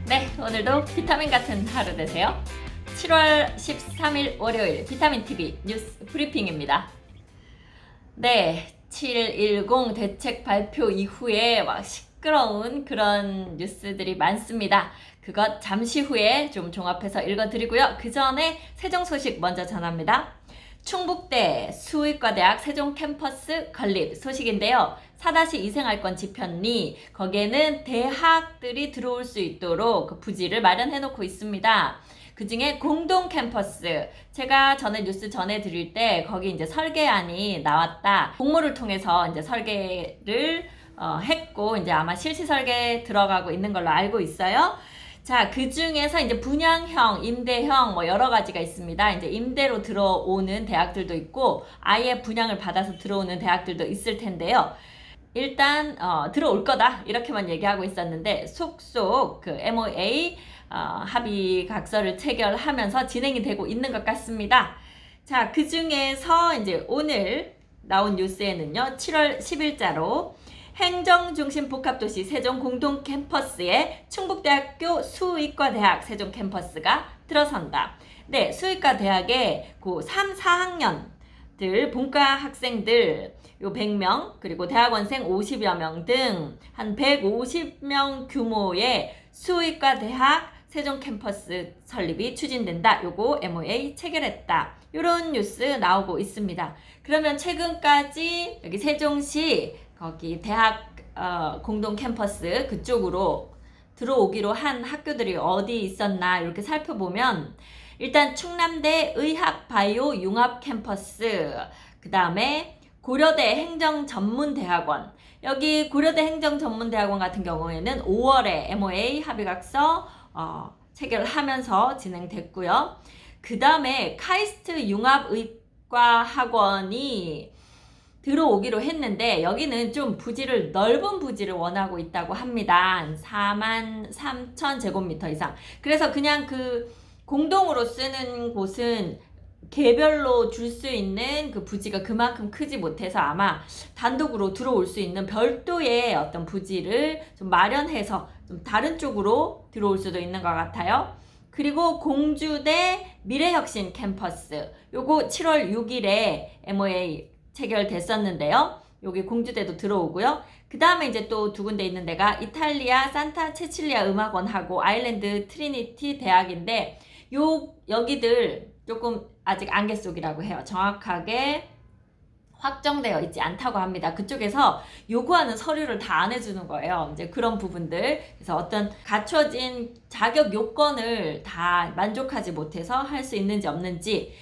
네, 오늘도 비타민 같은 하루 되세요. 7월 13일 월요일 비타민TV 뉴스 브리핑입니다. 네, 7.10 대책 발표 이후에 막 시끄러운 그런 뉴스들이 많습니다. 그것 잠시 후에 좀 종합해서 읽어드리고요. 그 전에 세종 소식 먼저 전합니다. 충북대 수의과대학 세종 캠퍼스 건립 소식인데요. 4-2 생활권 지편리 거기에는 대학들이 들어올 수 있도록 그 부지를 마련해 놓고 있습니다. 그 중에 공동 캠퍼스, 제가 전에 뉴스 전해드릴 때 거기 이제 설계안이 나왔다. 공모를 통해서 이제 설계를 했고 이제 아마 실시 설계 들어가고 있는 걸로 알고 있어요. 자, 그 중에서 이제 분양형, 임대형 뭐 여러 가지가 있습니다. 이제 임대로 들어오는 대학들도 있고 아예 분양을 받아서 들어오는 대학들도 있을 텐데요. 일단 들어올 거다 이렇게만 얘기하고 있었는데 속속 그 MOA 합의 각서를 체결하면서 진행이 되고 있는 것 같습니다. 자, 그 중에서 이제 오늘 나온 뉴스에는요, 7월 10일자로 행정중심 복합도시 세종 공동 캠퍼스에 충북대학교 수의과대학 세종 캠퍼스가 들어선다. 네, 수의과대학에 그 3, 4학년들 본과 학생들 요 100명 그리고 대학원생 50여 명 등 한 150명 규모의 수의과대학 세종 캠퍼스 설립이 추진된다. 요거 MOA 체결했다. 요런 뉴스 나오고 있습니다. 그러면 최근까지 여기 세종시 거기 대학 공동 캠퍼스 그쪽으로 들어오기로 한 학교들이 어디 있었나 이렇게 살펴보면 일단 충남대 의학바이오 융합 캠퍼스, 그 다음에 고려대 행정전문대학원, 여기 고려대 행정전문대학원 같은 경우에는 5월에 MOA 합의각서 체결하면서 진행됐고요. 그 다음에 카이스트 융합의과학원이 들어오기로 했는데 여기는 좀 부지를 넓은 부지를 원하고 있다고 합니다. 43,000제곱미터 이상. 그래서 그냥 그 공동으로 쓰는 곳은 개별로 줄 수 있는 그 부지가 그만큼 크지 못해서 아마 단독으로 들어올 수 있는 별도의 어떤 부지를 좀 마련해서 좀 다른 쪽으로 들어올 수도 있는 것 같아요. 그리고 공주대 미래혁신 캠퍼스, 요거 7월 6일에 MOA 체결됐었는데요. 여기 공주대도 들어오고요. 그 다음에 이제 또 두 군데 있는 데가 이탈리아 산타 체칠리아 음악원하고 아일랜드 트리니티 대학인데 여기들 조금 아직 안개 속이라고 해요. 정확하게 확정되어 있지 않다고 합니다. 그쪽에서 요구하는 서류를 다 안 해주는 거예요. 이제 그런 부분들. 그래서 어떤 갖춰진 자격 요건을 다 만족하지 못해서 할 수 있는지 없는지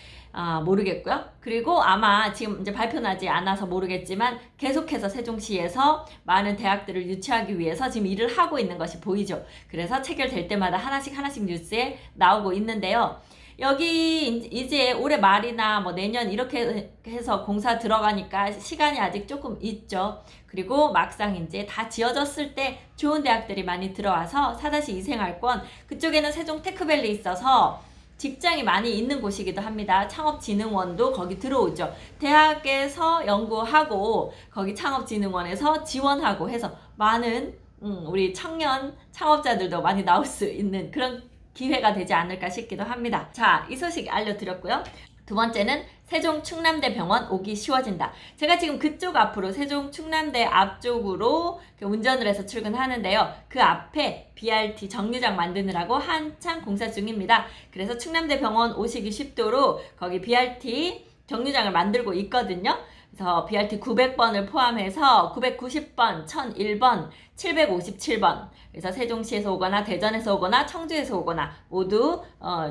모르겠고요. 그리고 아마 지금 이제 발표나지 않아서 모르겠지만 계속해서 세종시에서 많은 대학들을 유치하기 위해서 지금 일을 하고 있는 것이 보이죠. 그래서 체결될 때마다 하나씩 뉴스에 나오고 있는데요. 여기 이제 올해 말이나 뭐 내년 이렇게 해서 공사 들어가니까 시간이 아직 조금 있죠. 그리고 막상 이제 다 지어졌을 때 좋은 대학들이 많이 들어와서 4-2 생활권, 그쪽에는 세종 테크밸리 있어서 직장이 많이 있는 곳이기도 합니다. 창업진흥원도 거기 들어오죠. 대학에서 연구하고 거기 창업진흥원에서 지원하고 해서 많은 우리 청년 창업자들도 많이 나올 수 있는 그런 기회가 되지 않을까 싶기도 합니다. 자, 이 소식 알려드렸고요. 두 번째는 세종 충남대병원 오기 쉬워진다. 제가 지금 그쪽 앞으로 세종 충남대 앞쪽으로 운전을 해서 출근하는데요. 그 앞에 BRT 정류장 만드느라고 한창 공사 중입니다. 그래서 충남대병원 오시기 쉽도록 거기 BRT 정류장을 만들고 있거든요. 그래서 BRT 900번을 포함해서 990번, 1001번, 757번, 그래서 세종시에서 오거나 대전에서 오거나 청주에서 오거나 모두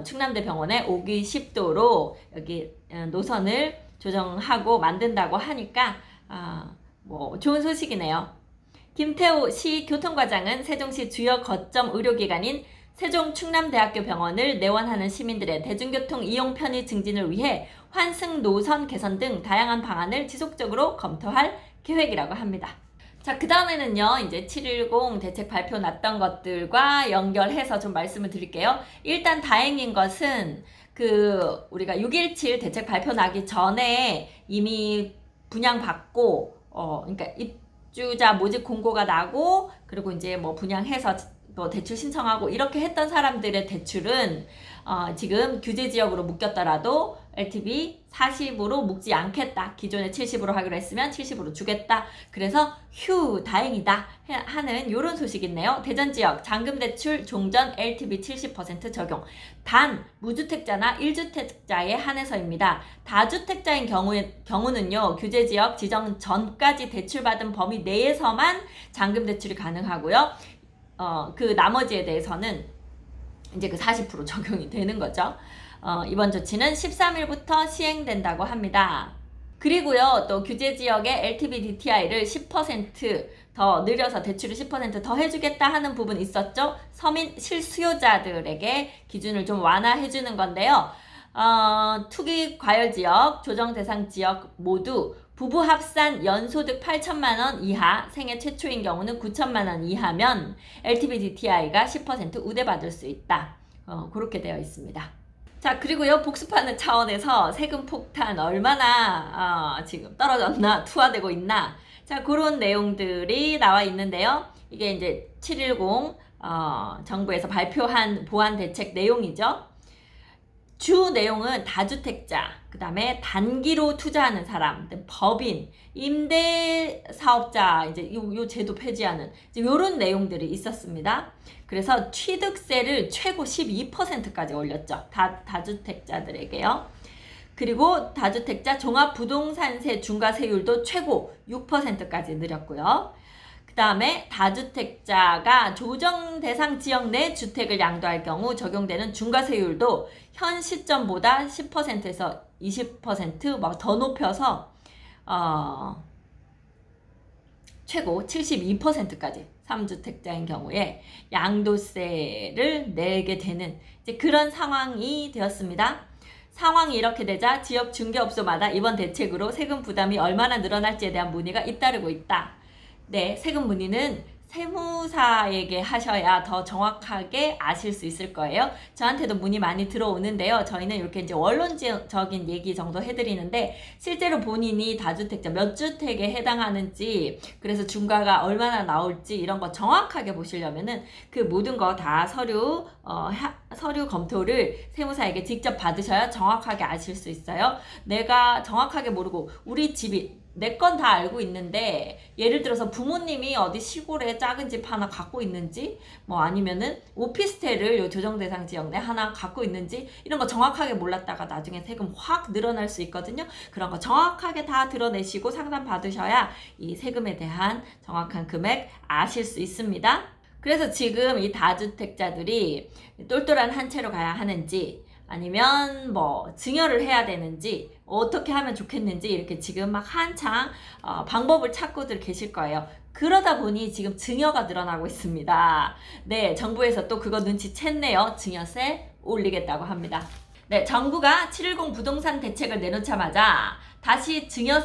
충남대병원에 오기 쉽도록 여기 노선을 조정하고 만든다고 하니까 뭐 좋은 소식이네요. 김태호 시 교통과장은 세종시 주요 거점 의료기관인 세종 충남대학교 병원을 내원하는 시민들의 대중교통 이용 편의 증진을 위해 환승 노선 개선 등 다양한 방안을 지속적으로 검토할 계획이라고 합니다. 자, 그 다음에는요, 이제 7.10 대책 발표 났던 것들과 연결해서 좀 말씀을 드릴게요. 일단 다행인 것은 우리가 6.17 대책 발표 나기 전에 이미 분양받고, 그러니까 입주자 모집 공고가 나고, 그리고 이제 뭐 분양해서 또 대출 신청하고 이렇게 했던 사람들의 대출은 지금 규제 지역으로 묶였더라도 LTV 40으로 묶지 않겠다. 기존에 70으로 하기로 했으면 70으로 주겠다. 그래서 휴 다행이다 하는 이런 소식이 있네요. 대전 지역 잔금대출 종전 LTV 70% 적용. 단 무주택자나 1주택자에 한해서입니다. 다주택자인 경우는요. 규제 지역 지정 전까지 대출받은 범위 내에서만 잔금대출이 가능하고요. 그 나머지에 대해서는 이제 그 40% 적용이 되는 거죠. 이번 조치는 13일부터 시행된다고 합니다. 그리고요, 또 규제 지역의 LTV DTI를 10% 늘려서 대출을 10% 해주겠다 하는 부분 있었죠? 서민 실수요자들에게 기준을 좀 완화해주는 건데요. 투기 과열 지역, 조정 대상 지역 모두 부부 합산 연소득 8천만 원 이하, 생애 최초인 경우는 9천만 원 이하면 LTV DTI가 10% 우대받을 수 있다. 그렇게 되어 있습니다. 자, 그리고요, 복습하는 차원에서 세금 폭탄 얼마나 지금 떨어졌나, 투하되고 있나. 자, 그런 내용들이 나와 있는데요. 이게 이제 710 정부에서 발표한 보완 대책 내용이죠. 주 내용은 다주택자, 그 다음에 단기로 투자하는 사람, 법인, 임대사업자, 이제 요 제도 폐지하는 이런 내용들이 있었습니다. 그래서 취득세를 최고 12%까지 올렸죠. 다주택자들에게요. 그리고 다주택자 종합부동산세 중과세율도 최고 6%까지 늘렸고요. 그 다음에 다주택자가 조정 대상 지역 내 주택을 양도할 경우 적용되는 중과세율도 현 시점보다 10%에서 20% 막 더 높여서 최고 72%까지 3주택자인 경우에 양도세를 내게 되는 이제 그런 상황이 되었습니다. 상황이 이렇게 되자 지역 중개업소마다 이번 대책으로 세금 부담이 얼마나 늘어날지에 대한 문의가 잇따르고 있다. 네, 세금 문의는 세무사에게 하셔야 더 정확하게 아실 수 있을 거예요. 저한테도 문의 많이 들어오는데요. 저희는 이렇게 이제 원론적인 얘기 정도 해드리는데 실제로 본인이 다주택자 몇 주택에 해당하는지 그래서 중과가 얼마나 나올지 이런 거 정확하게 보시려면은 그 모든 거 다 서류 검토를 세무사에게 직접 받으셔야 정확하게 아실 수 있어요. 내가 정확하게 모르고 우리 집이 내 건 다 알고 있는데 예를 들어서 부모님이 어디 시골에 작은 집 하나 갖고 있는지 뭐 아니면은 오피스텔을 요 조정대상 지역 내 하나 갖고 있는지 이런 거 정확하게 몰랐다가 나중에 세금 확 늘어날 수 있거든요. 그런 거 정확하게 다 드러내시고 상담 받으셔야 이 세금에 대한 정확한 금액 아실 수 있습니다. 그래서 지금 이 다주택자들이 똘똘한 한 채로 가야 하는지 아니면 뭐 증여를 해야 되는지 어떻게 하면 좋겠는지 이렇게 지금 막 한창 방법을 찾고들 계실 거예요. 그러다 보니 지금 증여가 늘어나고 있습니다. 네, 정부에서 또 그거 눈치챘네요. 증여세 올리겠다고 합니다. 네, 정부가 710 부동산 대책을 내놓자마자 다시 증여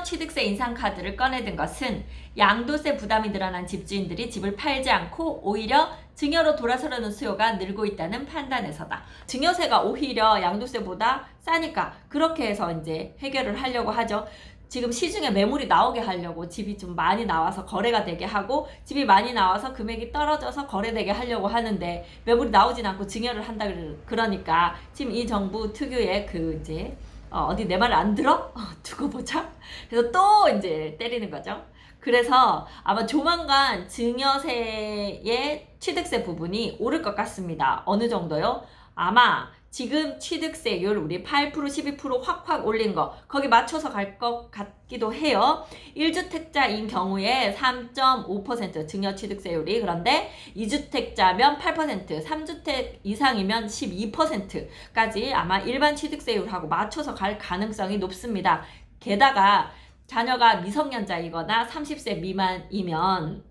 취득세 인상 카드를 꺼내든 것은 양도세 부담이 늘어난 집주인들이 집을 팔지 않고 오히려 증여로 돌아서려는 수요가 늘고 있다는 판단에서다. 증여세가 오히려 양도세보다 싸니까 그렇게 해서 이제 해결을 하려고 하죠. 지금 시중에 매물이 나오게 하려고 집이 좀 많이 나와서 거래가 되게 하고 집이 많이 나와서 금액이 떨어져서 거래되게 하려고 하는데 매물이 나오진 않고 증여를 한다 그러니까 지금 이 정부 특유의 그 이제 어디 내 말 안 들어? 두고 보자. 그래서 또 이제 때리는 거죠. 그래서 아마 조만간 증여세의 취득세 부분이 오를 것 같습니다. 어느 정도요? 아마 지금 취득세율 우리 8% 12% 확 올린 거 거기 맞춰서 갈 것 같기도 해요. 1주택자인 경우에 3.5% 증여 취득세율이 그런데 2주택자면 8% 3주택 이상이면 12%까지 아마 일반 취득세율하고 맞춰서 갈 가능성이 높습니다. 게다가 자녀가 미성년자이거나 30세 미만이면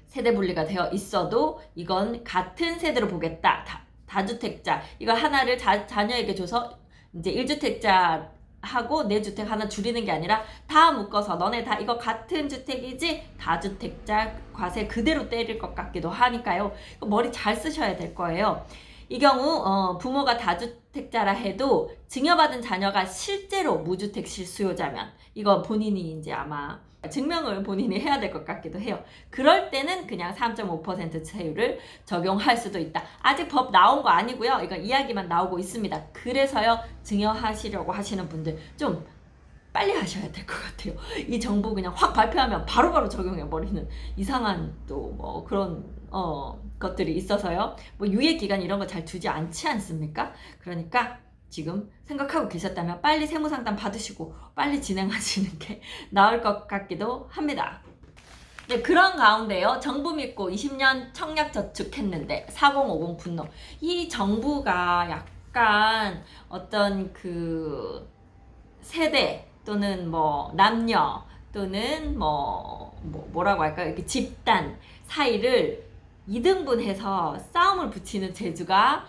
세대 분리가 되어 있어도 이건 같은 세대로 보겠다. 다주택자 이거 하나를 자녀에게 줘서 이제 1주택자 하고 내 주택 하나 줄이는 게 아니라 다 묶어서 너네 다 이거 같은 주택이지 다주택자 과세 그대로 때릴 것 같기도 하니까요. 머리 잘 쓰셔야 될 거예요. 이 경우 부모가 다주택자라 해도 증여받은 자녀가 실제로 무주택 실수요자면 이거 본인이 이제 아마 증명을 본인이 해야 될 것 같기도 해요. 그럴 때는 그냥 3.5% 세율을 적용할 수도 있다. 아직 법 나온 거 아니고요. 이건 이야기만 나오고 있습니다. 그래서요, 증여하시려고 하시는 분들 좀 빨리 하셔야 될 것 같아요. 이 정보 그냥 확 발표하면 바로바로 적용해버리는 이상한 또 뭐 그런 것들이 있어서요. 뭐 유예 기간 이런 거 잘 두지 않지 않습니까? 그러니까 지금 생각하고 계셨다면 빨리 세무상담 받으시고 빨리 진행하시는 게 나을 것 같기도 합니다. 네, 그런 가운데요, 정부 믿고 20년 청약저축했는데 4050 분노. 이 정부가 약간 어떤 그 세대 또는 뭐 남녀 또는 뭐라고 할까요? 이렇게 집단 사이를 이등분해서 싸움을 붙이는 재주가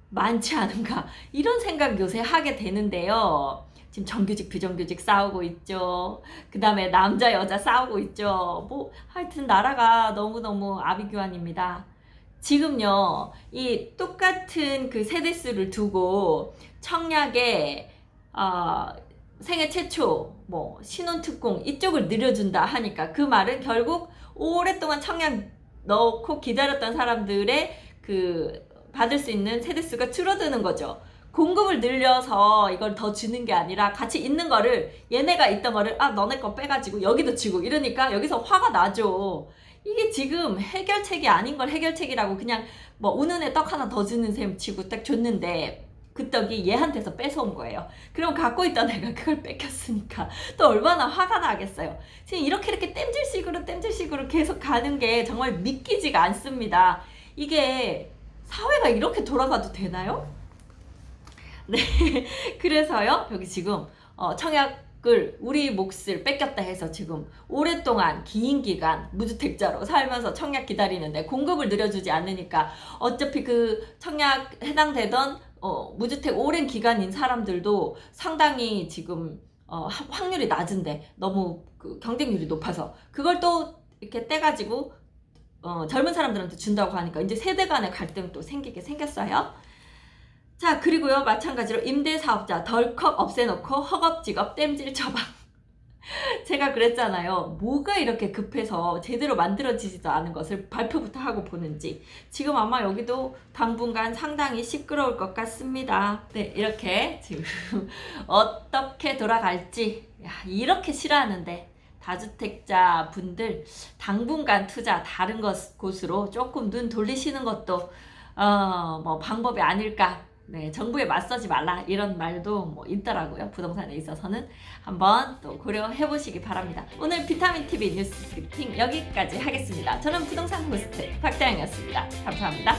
많지 않은가, 이런 생각 요새 하게 되는데요. 지금 정규직 비정규직 싸우고 있죠. 그 다음에 남자 여자 싸우고 있죠. 뭐 하여튼 나라가 너무너무 아비규환입니다. 지금요, 이 똑같은 그 세대수를 두고 청약에 생애 최초 뭐 신혼특공 이쪽을 늘려준다 하니까 그 말은 결국 오랫동안 청약 넣고 기다렸던 사람들의 그 받을 수 있는 세대수가 줄어드는 거죠. 공급을 늘려서 이걸 더 주는 게 아니라 같이 있는 거를, 얘네가 있던 거를 너네 거 빼가지고 여기도 주고 이러니까 여기서 화가 나죠. 이게 지금 해결책이 아닌 걸 해결책이라고 그냥 뭐 우는 애 떡 하나 더 주는 셈 치고 딱 줬는데 그 떡이 얘한테서 뺏어온 거예요. 그럼 갖고 있던 애가 그걸 뺏겼으니까 또 얼마나 화가 나겠어요. 지금 이렇게 땜질식으로 계속 가는 게 정말 믿기지가 않습니다. 이게 사회가 이렇게 돌아가도 되나요? 네. 그래서요, 여기 지금 청약을 우리 몫을 뺏겼다 해서 지금 오랫동안 긴 기간 무주택자로 살면서 청약 기다리는데 공급을 늘려주지 않으니까 어차피 그 청약 해당되던 무주택 오랜 기간인 사람들도 상당히 지금 확률이 낮은데 너무 그 경쟁률이 높아서 그걸 또 이렇게 떼가지고 젊은 사람들한테 준다고 하니까 이제 세대 간의 갈등 또 생겼어요. 자, 그리고요, 마찬가지로 임대사업자 덜컥 없애놓고 허겁지겁 땜질 처방. 제가 그랬잖아요. 뭐가 이렇게 급해서 제대로 만들어지지도 않은 것을 발표부터 하고 보는지. 지금 아마 여기도 당분간 상당히 시끄러울 것 같습니다. 네, 이렇게 지금 어떻게 돌아갈지, 이렇게 싫어하는데 다주택자 분들 당분간 투자 다른 곳으로 조금 눈 돌리시는 것도 뭐 방법이 아닐까. 네, 정부에 맞서지 말라 이런 말도 뭐 있더라고요. 부동산에 있어서는 한번 또 고려해 보시기 바랍니다. 오늘 비타민TV 뉴스 브리핑 여기까지 하겠습니다. 저는 부동산 호스트 박다영이었습니다. 감사합니다.